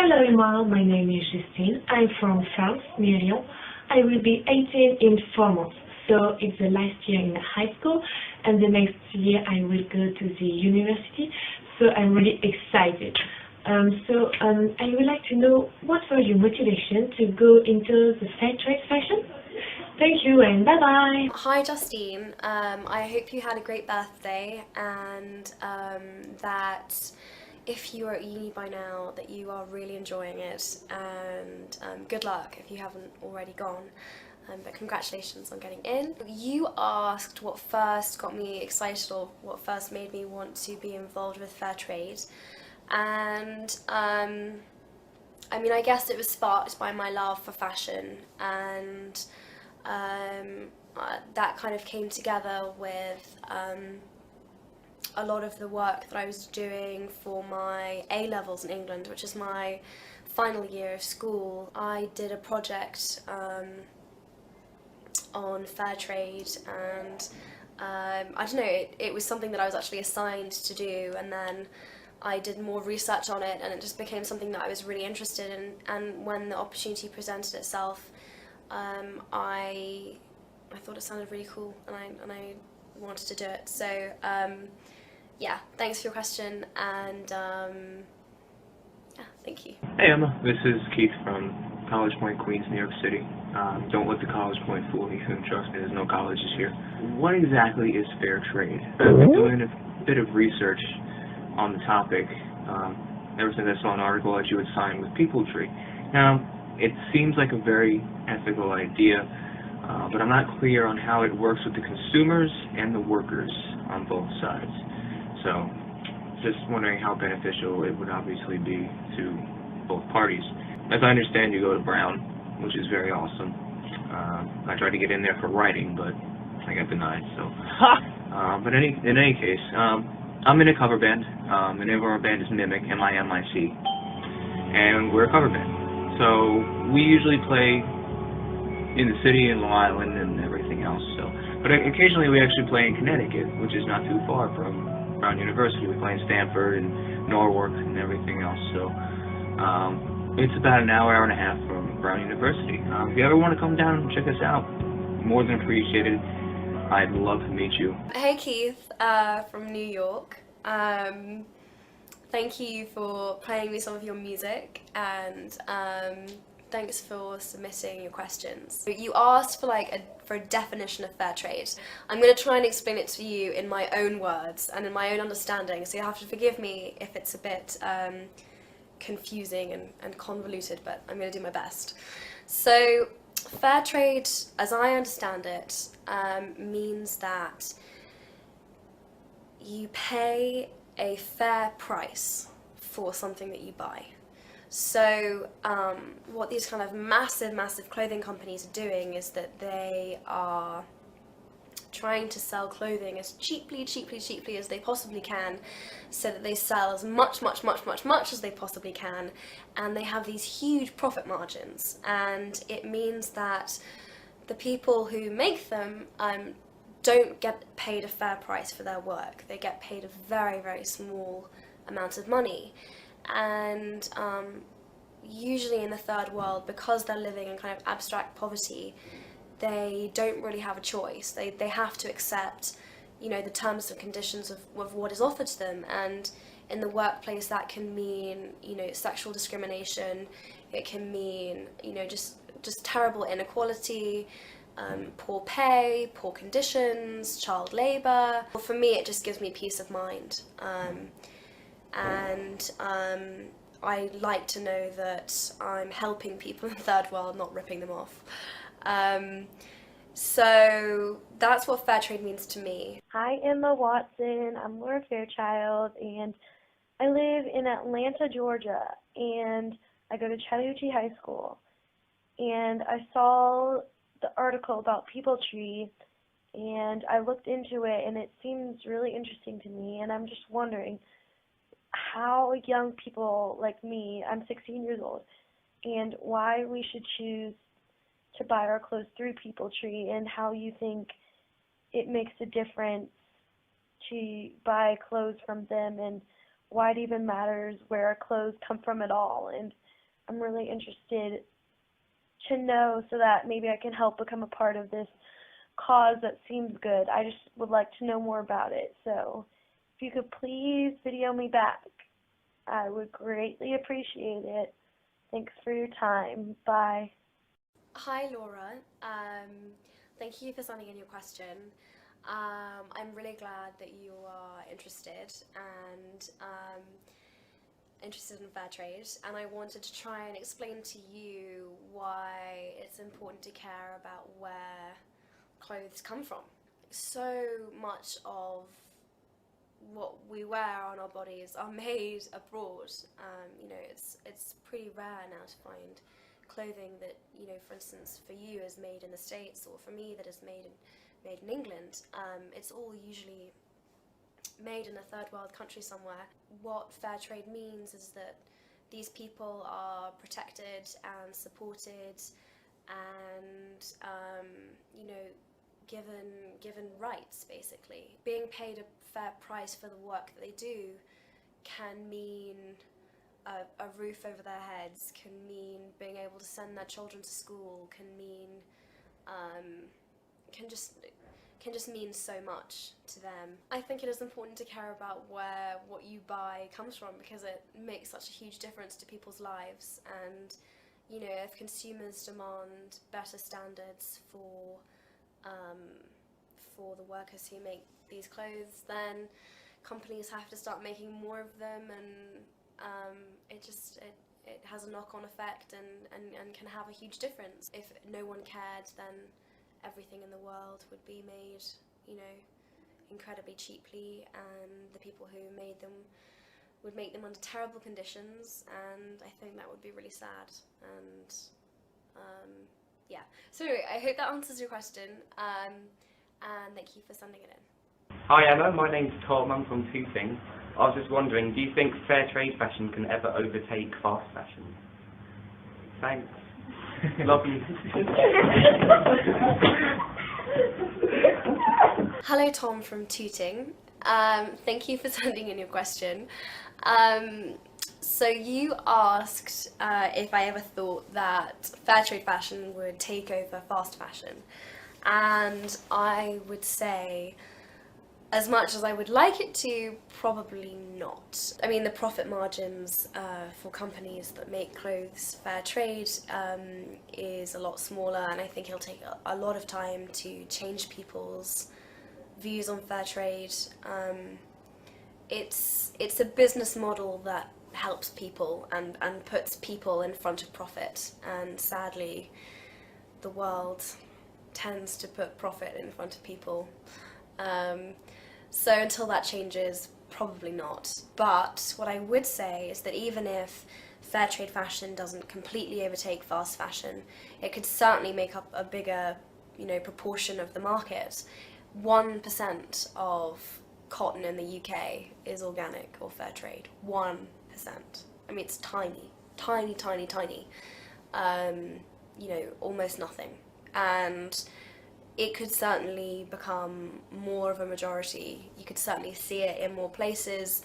Hello Emma, my name is Justine. I'm from France, near Lyon. I will be 18 in 4 months. So it's the last year in high school and the next year I will go to the university. So I'm really excited. I would like to know what was your motivation to go into the fair trade fashion? Thank you and bye bye. Hi Justine, I hope you had a great birthday and that if you are at uni by now that you are really enjoying it, and good luck if you haven't already gone, but congratulations on getting in. You asked what first got me excited or what first made me want to be involved with fair trade, and I mean, I guess it was sparked by my love for fashion, and that kind of came together with a lot of the work that I was doing for my A-levels in England, which is my final year of school. I did a project on fair trade, and I don't know, it was something that I was actually assigned to do, and then I did more research on it and it just became something that I was really interested in, and when the opportunity presented itself, I thought it sounded really cool, and I wanted to do it. So yeah, thanks for your question, and yeah, thank you. Hey Emma, this is Keith from College Point, Queens, New York City. Don't let the College Point fool you, trust me, there's no colleges here. What exactly is fair trade? I've been doing a bit of research on the topic ever since I saw an article that you had signed with Peopletree. Now, it seems like a very ethical idea, but I'm not clear on how it works with the consumers and the workers on both sides. So, just wondering how beneficial it would obviously be to both parties. As I understand, you go to Brown, which is very awesome. I tried to get in there for writing, but I got denied. So, but in any case, I'm in a cover band. The name of our band is Mimic, M-I-M-I-C, and we're a cover band. So we usually play in the city, in Long Island, and everything else. So, but occasionally we actually play in Connecticut, which is not too far from Brown University. We play in Stanford and Norwalk and everything else. So it's about an hour and a half from Brown University. If you ever want to come down and check us out, more than appreciated. I'd love to meet you. Hey Keith, from New York. Thank you for playing me some of your music, and thanks for submitting your questions. You asked for a definition of fair trade. I'm going to try and explain it to you in my own words and in my own understanding, so you'll have to forgive me if it's a bit confusing and convoluted, but I'm going to do my best. So, fair trade, as I understand it, means that you pay a fair price for something that you buy. So what these kind of massive clothing companies are doing is that they are trying to sell clothing as cheaply as they possibly can, so that they sell as much as they possibly can, and they have these huge profit margins, and it means that the people who make them don't get paid a fair price for their work. They get paid a very small amount of money, and usually in the third world, because they're living in kind of abstract poverty, they don't really have a choice. They have to accept, you know, the terms and conditions of what is offered to them, and in the workplace that can mean, you know, sexual discrimination, it can mean, you know, just terrible inequality, poor pay, poor conditions, child labour. Well, for me it just gives me peace of mind, and I like to know that I'm helping people in the third world, not ripping them off. So that's what fair trade means to me. Hi, Emma Watson. I'm Laura Fairchild, and I live in Atlanta, Georgia, and I go to Chattahoochee High School. And I saw the article about Peopletree, and I looked into it, and it seems really interesting to me, and I'm just wondering how young people like me, I'm 16 years old, and why we should choose to buy our clothes through Peopletree, and how you think it makes a difference to buy clothes from them, and why it even matters where our clothes come from at all, and I'm really interested to know so that maybe I can help become a part of this cause that seems good. I just would like to know more about it. So if you could please video me back, I would greatly appreciate it. Thanks for your time. Bye. Hi Laura, thank you for sending in your question. I'm really glad that you are interested and interested in fair trade, and I wanted to try and explain to you why it's important to care about where clothes come from. So much of what we wear on our bodies are made abroad. You know, it's pretty rare now to find clothing that, you know, for instance, for you is made in the States, or for me that is made in England. It's all usually made in a third world country somewhere. What fair trade means is that these people are protected and supported and you know, given rights, basically. Being paid a fair price for the work that they do can mean a roof over their heads, can mean being able to send their children to school, can mean can just mean so much to them. I think it is important to care about where what you buy comes from, because it makes such a huge difference to people's lives. And you know, if consumers demand better standards for the workers who make these clothes, then companies have to start making more of them, and it has a knock-on effect and can have a huge difference. If no one cared, then everything in the world would be made, you know, incredibly cheaply, and the people who made them would make them under terrible conditions, and I think that would be really sad. And yeah, so anyway, I hope that answers your question, and thank you for sending it in. Hi Emma, my name's Tom, I'm from Tooting. I was just wondering, do you think fair trade fashion can ever overtake fast fashion? Thanks. Love you. Hello Tom from Tooting. Thank you for sending in your question. So you asked if I ever thought that fair trade fashion would take over fast fashion, and I would say, as much as I would like it to, probably not. I mean, the profit margins for companies that make clothes fair trade is a lot smaller, and I think it'll take a lot of time to change people's views on fair trade. It's a business model that helps people and puts people in front of profit, and sadly the world tends to put profit in front of people. So until that changes, probably not. But what I would say is that even if fair trade fashion doesn't completely overtake fast fashion, it could certainly make up a bigger, you know, proportion of the market. 1% of cotton in the UK is organic or fair trade. 1%. I mean, it's tiny, tiny, tiny, tiny. You know, almost nothing. And it could certainly become more of a majority. You could certainly see it in more places.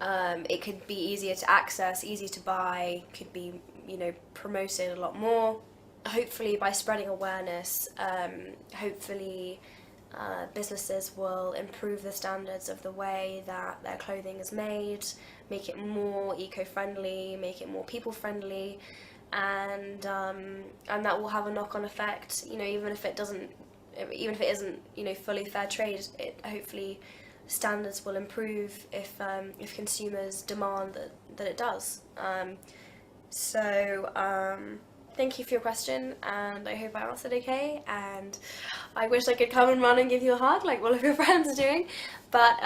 It could be easier to access, easier to buy, could be, you know, promoted a lot more. Hopefully by spreading awareness, hopefully businesses will improve the standards of the way that their clothing is made, make it more eco-friendly, make it more people-friendly, and that will have a knock-on effect. You know, even if it isn't, you know, fully fair trade, hopefully standards will improve if consumers demand that it does. Thank you for your question, and I hope I answered okay, and I wish I could come and run and give you a hug like all of your friends are doing, but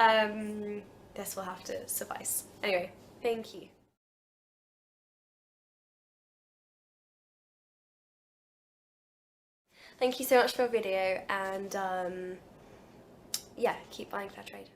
this will have to suffice. Anyway, thank you. Thank you so much for your video, and yeah, keep buying fair trade.